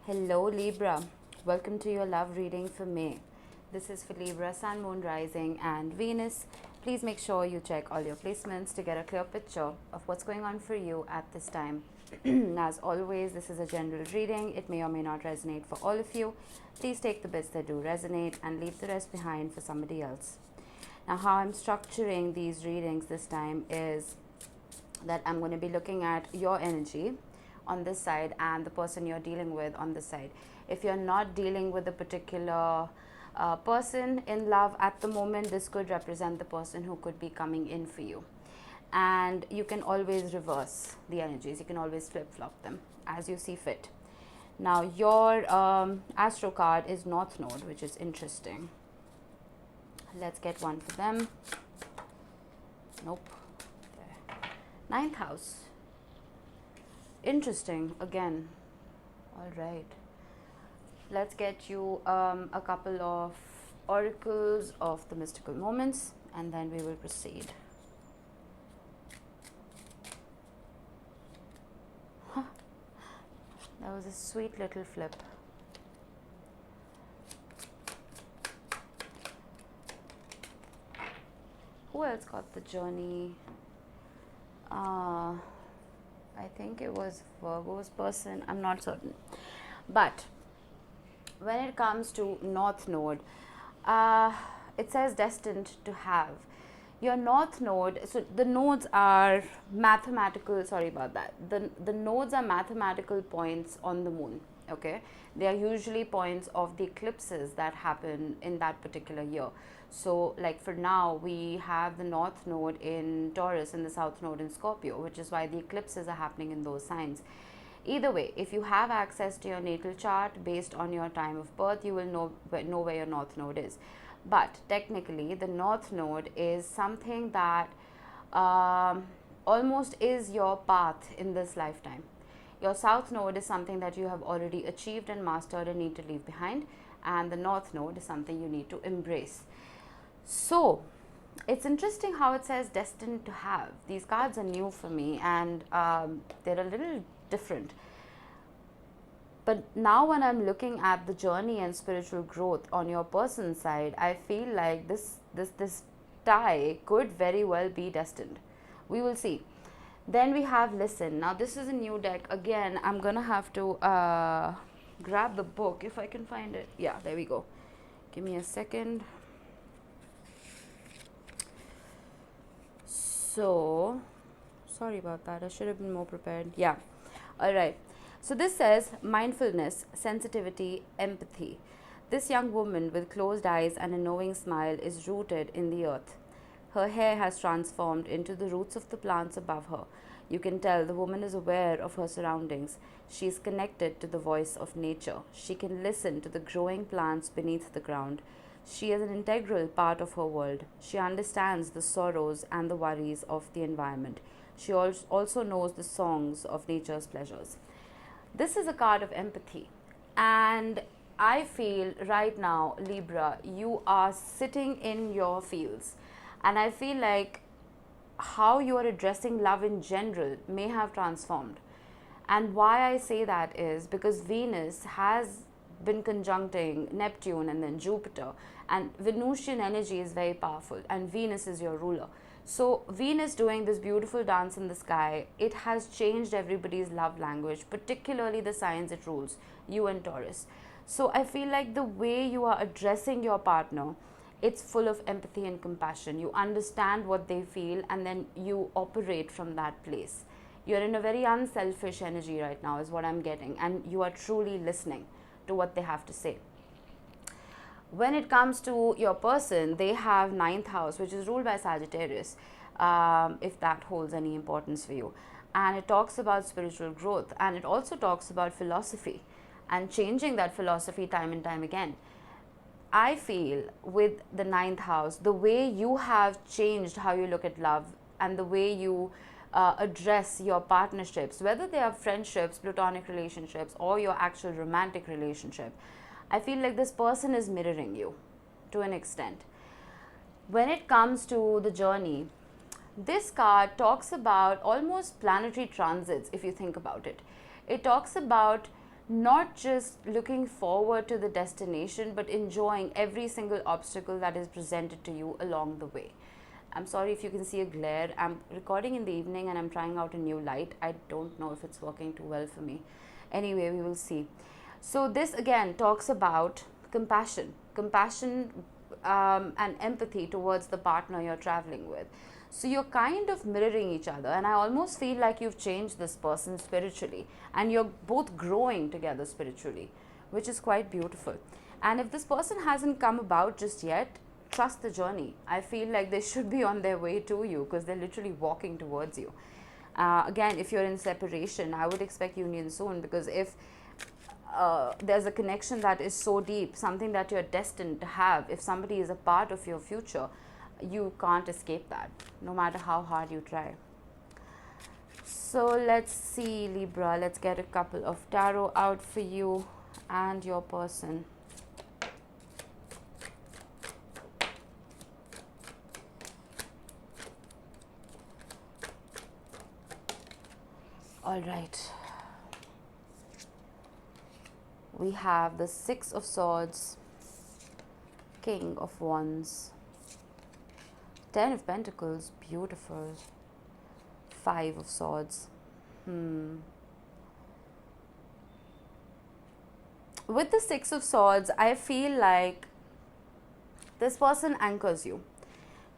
Hello Libra, welcome to your love reading for May. This is for Libra, Sun, Moon, Rising and Venus. Please make sure you check all your placements to get a clear picture of what's going on for you at this time. As always, this is a general reading. It may or may not resonate for all of you. Please take the bits that do resonate and leave the rest behind for somebody else. Now, how I'm structuring these readings this time is that I'm going to be looking at your energy on this side and the person you're dealing with on this side. If you're not dealing with a particular person in love at the moment, this could represent the person who could be coming in for you. And you can always reverse the energies. You can always flip-flop them as you see fit. Now, your astro card is North Node, which is interesting. Let's get one for them. Nope. There. Ninth house. Interesting again. All right. Let's get you a couple of oracles of the mystical moments and then we will proceed. Huh. That was a sweet little flip. Who else got the journey? I think it was Virgo's person. I'm not certain. But when it comes to North Node, it says destined to have. Your North Node, so the nodes are mathematical, sorry about that. The nodes are mathematical points on the moon, okay? They are usually points of the eclipses that happen in that particular year. So like for now, we have the North Node in Taurus and the South Node in Scorpio, which is why the eclipses are happening in those signs. Either way, if you have access to your natal chart based on your time of birth, you will know where your North Node is. But technically, the North Node is something that almost is your path in this lifetime. Your South Node is something that you have already achieved and mastered and need to leave behind. And the North Node is something you need to embrace. So, it's interesting how it says destined to have. These cards are new for me and they're a little different. But now when I'm looking at the journey and spiritual growth on your person's side, I feel like this tie could very well be destined. We will see. Then we have Listen. Now this is a new deck. Again, I'm going to have to grab the book if I can find it. Yeah, there we go. Give me a second. So, sorry about that. I should have been more prepared. Yeah. All right. So this says mindfulness, sensitivity, empathy. This young woman with closed eyes and a knowing smile is rooted in the earth. Her hair has transformed into the roots of the plants above her. You can tell the woman is aware of her surroundings. She is connected to the voice of nature. She can listen to the growing plants beneath the ground. She is an integral part of her world. She understands the sorrows and the worries of the environment. She also knows the songs of nature's pleasures. This is a card of empathy. And I feel right now, Libra, you are sitting in your fields. And I feel like how you are addressing love in general may have transformed. And why I say that is because Venus has been conjuncting Neptune and then Jupiter, and Venusian energy is very powerful and Venus is your ruler. So Venus doing this beautiful dance in the sky, it has changed everybody's love language, particularly the signs it rules, you and Taurus. So I feel like the way you are addressing your partner, it's full of empathy and compassion. You understand what they feel and then you operate from that place. You're in a very unselfish energy right now is what I'm getting, and you are truly listening to what they have to say. When it comes to your person, they have 9th house, which is ruled by Sagittarius, if that holds any importance for you. And it talks about spiritual growth, and it also talks about philosophy and changing that philosophy time and time again. I feel with the 9th house, the way you have changed how you look at love and the way you address your partnerships, whether they are friendships, platonic relationships, or your actual romantic relationship, I feel like this person is mirroring you to an extent. When it comes to the journey, this card talks about almost planetary transits, if you think about it. It talks about not just looking forward to the destination, but enjoying every single obstacle that is presented to you along the way. I'm sorry if you can see a glare. I'm recording in the evening and I'm trying out a new light. I don't know if it's working too well for me. Anyway, we will see. So this again talks about compassion and empathy towards the partner you're traveling with. So you're kind of mirroring each other, and I almost feel like you've changed this person spiritually, and you're both growing together spiritually, which is quite beautiful. And if this person hasn't come about just yet, trust the journey. I feel like they should be on their way to you, because they're literally walking towards you. Again, if you're in separation, I would expect union soon, because if there's a connection that is so deep, something that you're destined to have, if somebody is a part of your future, you can't escape that, no matter how hard you try. So let's see, Libra, let's get a couple of tarot out for you and your person. All right. We have the Six of Swords, King of Wands, Ten of Pentacles, beautiful, Five of Swords. With the Six of Swords, I feel like this person anchors you.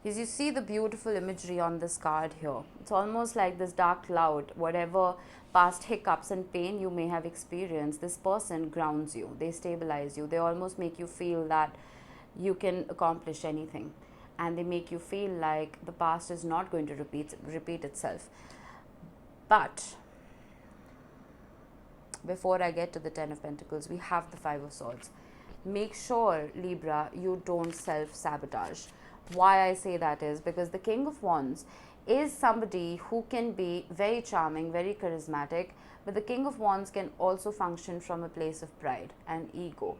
Because you see the beautiful imagery on this card here. It's almost like this dark cloud, whatever past hiccups and pain you may have experienced, this person grounds you, they stabilize you, they almost make you feel that you can accomplish anything. And they make you feel like the past is not going to repeat itself. But before I get to the Ten of Pentacles, we have the Five of Swords. Make sure, Libra, you don't self-sabotage. Why I say that is because the King of Wands is somebody who can be very charming, very charismatic, but the King of Wands can also function from a place of pride and ego.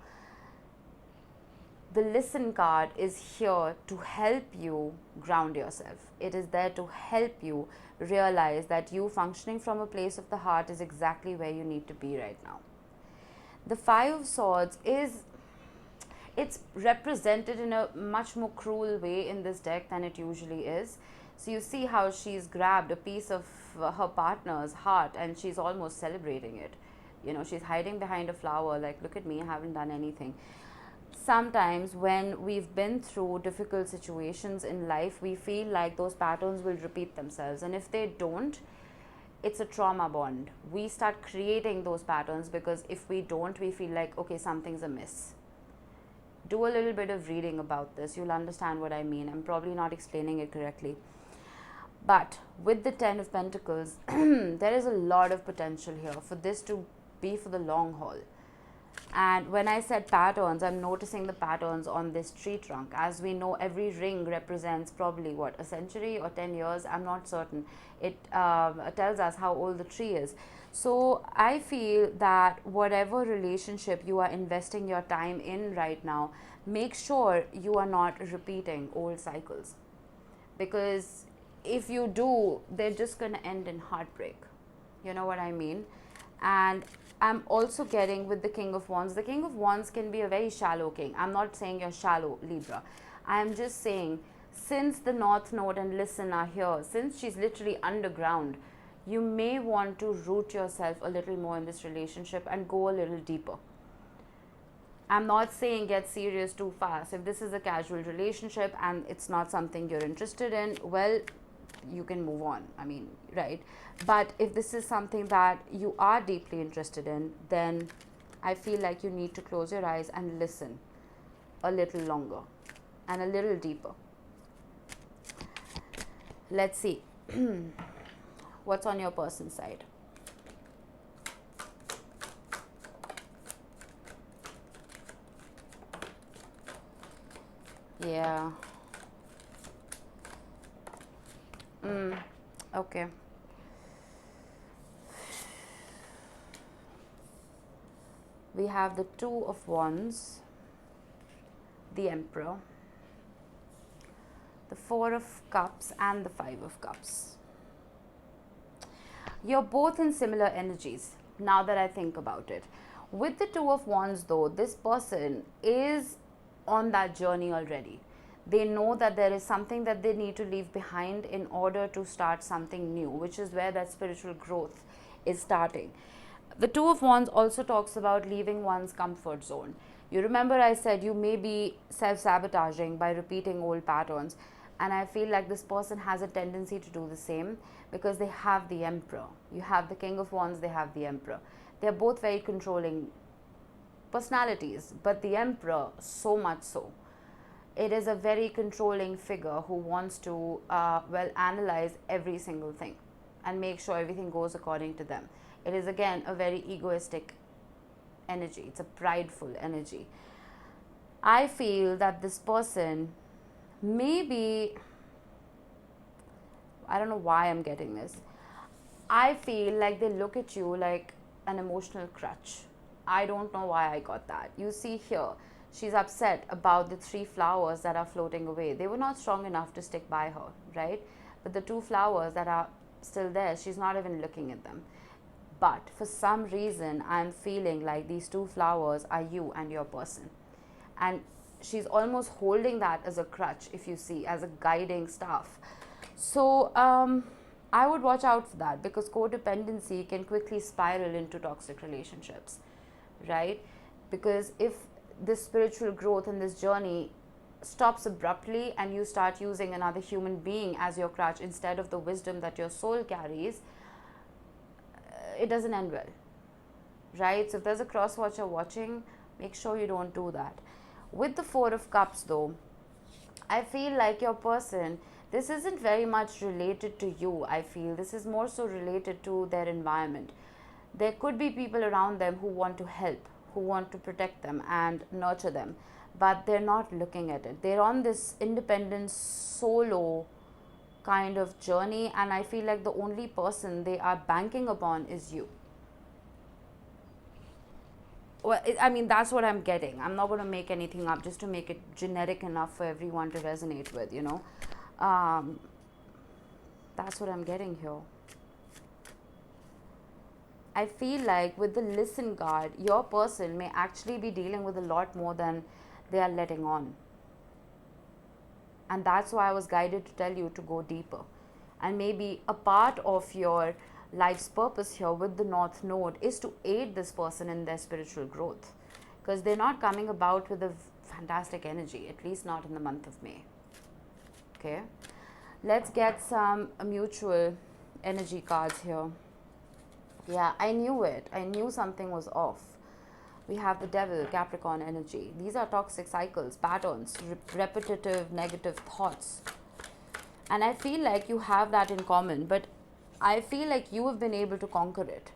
The Listen card is here to help you ground yourself. It is there to help you realize that you functioning from a place of the heart is exactly where you need to be right now. The Five of Swords it's represented in a much more cruel way in this deck than it usually is. So you see how she's grabbed a piece of her partner's heart and she's almost celebrating it. You know, she's hiding behind a flower like, look at me, I haven't done anything. Sometimes when we've been through difficult situations in life, we feel like those patterns will repeat themselves. And if they don't, it's a trauma bond. We start creating those patterns because if we don't, we feel like, okay, something's amiss. Do a little bit of reading about this. You'll understand what I mean. I'm probably not explaining it correctly. But with the Ten of Pentacles, there is a lot of potential here for this to be for the long haul. And when I said patterns, I'm noticing the patterns on this tree trunk. As we know, every ring represents probably what, a century or 10 years, I'm not certain. It tells us how old the tree is. So I feel that whatever relationship you are investing your time in right now, make sure you are not repeating old cycles. Because if you do, they're just going to end in heartbreak. You know what I mean? And I'm also getting with the King of Wands. The King of Wands can be a very shallow king. I'm not saying you're shallow, Libra. I'm just saying, since the North Node and Listen are here, since she's literally underground, you may want to root yourself a little more in this relationship and go a little deeper. I'm not saying get serious too fast. If this is a casual relationship and it's not something you're interested in, well, you can move on. I mean, right? But if this is something that you are deeply interested in, then I feel like you need to close your eyes and listen a little longer and a little deeper. Let's see. What's on your person's side? Yeah. Okay. We have the Two of Wands, the Emperor, the Four of Cups, and the Five of Cups. You're both in similar energies, now that I think about it. With the Two of Wands though, this person is on that journey already. They know that there is something that they need to leave behind in order to start something new, which is where that spiritual growth is starting. The Two of Wands also talks about leaving one's comfort zone. You remember I said you may be self-sabotaging by repeating old patterns, and I feel like this person has a tendency to do the same because they have the Emperor. You have the King of Wands, they have the Emperor. They're both very controlling personalities, but the Emperor so much so. It is a very controlling figure who wants to analyze every single thing and make sure everything goes according to them. It is again a very egoistic energy. It's a prideful energy. I feel that this person maybe, I don't know why I'm getting this. I feel like they look at you like an emotional crutch. I don't know why I got that. You see here, she's upset about the 3 flowers that are floating away. They were not strong enough to stick by her, right? But the 2 flowers that are still there, she's not even looking at them. But for some reason, I'm feeling like these 2 flowers are you and your person. And she's almost holding that as a crutch, if you see, as a guiding staff. So I would watch out for that, because codependency can quickly spiral into toxic relationships, right? Because if this spiritual growth and this journey stops abruptly and you start using another human being as your crutch instead of the wisdom that your soul carries, it doesn't end well, right? So if there's a cross watcher watching, make sure you don't do that. With the 4 of Cups though, I feel like your person, this isn't very much related to you. I feel this is more so related to their environment. There could be people around them who want to help, who want to protect them and nurture them, but they're not looking at it. They're on this independent solo kind of journey, and I feel like the only person they are banking upon is you. Well, I mean, that's what I'm getting. I'm not going to make anything up just to make it generic enough for everyone to resonate with, you know. That's what I'm getting here. I feel like with the Listen card, your person may actually be dealing with a lot more than they are letting on. And that's why I was guided to tell you to go deeper. And maybe a part of your life's purpose here with the North Node is to aid this person in their spiritual growth. Because they're not coming about with a fantastic energy, at least not in the month of May. Okay? Let's get some mutual energy cards here. Yeah, I knew it. I knew something was off. We have the Devil, Capricorn energy. These are toxic cycles, patterns, repetitive negative thoughts. And I feel like you have that in common, but I feel like you have been able to conquer it.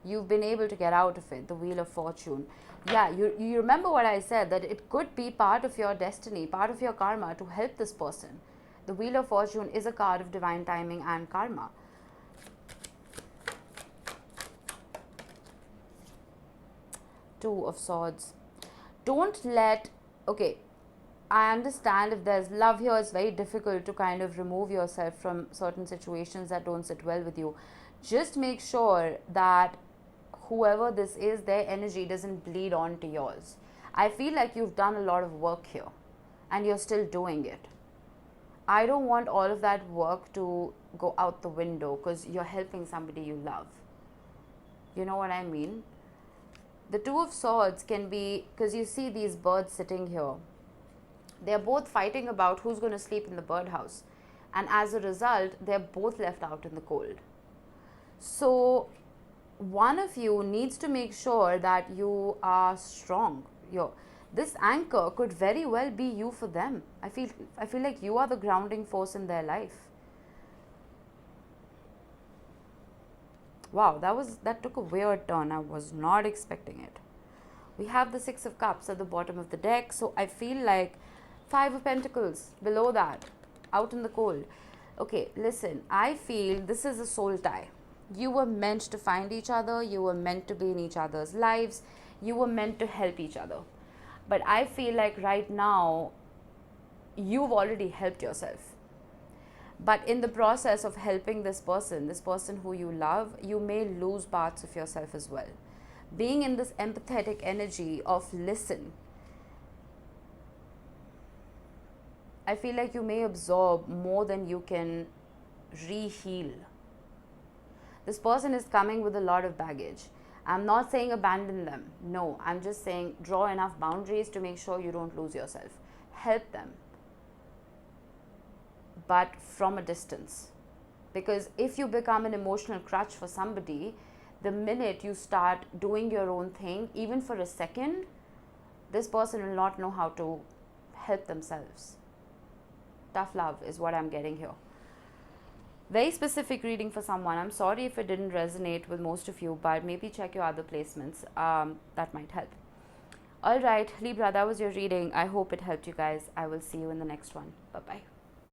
You've been able to get out of it, the Wheel of Fortune. Yeah, you remember what I said, that it could be part of your destiny, part of your karma to help this person. The Wheel of Fortune is a card of divine timing and karma. Two of Swords. Don't let, okay, I understand if there's love here, it's very difficult to kind of remove yourself from certain situations that don't sit well with you. Just make sure that whoever this is, their energy doesn't bleed onto yours. I feel like you've done a lot of work here and you're still doing it. I don't want all of that work to go out the window because you're helping somebody you love. You know what I mean? The Two of Swords can be, because you see these birds sitting here. They're both fighting about who's going to sleep in the birdhouse. And as a result, they're both left out in the cold. So one of you needs to make sure that you are strong. This anchor could very well be you for them. I feel like you are the grounding force in their life. Wow, that took a weird turn. I was not expecting it. We have the Six of Cups at the bottom of the deck. So I feel like Five of Pentacles below that, out in the cold. Okay, listen, I feel this is a soul tie. You were meant to find each other. You were meant to be in each other's lives. You were meant to help each other. But I feel like right now, you've already helped yourself. But in the process of helping this person who you love, you may lose parts of yourself as well. being in this empathetic energy of listen, I feel like you may absorb more than you can re-heal. This person is coming with a lot of baggage. I'm not saying abandon them. No, I'm just saying draw enough boundaries to make sure you don't lose yourself. Help them, but from a distance. Because if you become an emotional crutch for somebody, the minute you start doing your own thing, even for a second, this person will not know how to help themselves. Tough love is what I'm getting here. Very specific reading for someone. I'm sorry if it didn't resonate with most of you, but maybe check your other placements. That might help. Alright, Libra, that was your reading. I hope it helped you guys. I will see you in the next one. Bye-bye.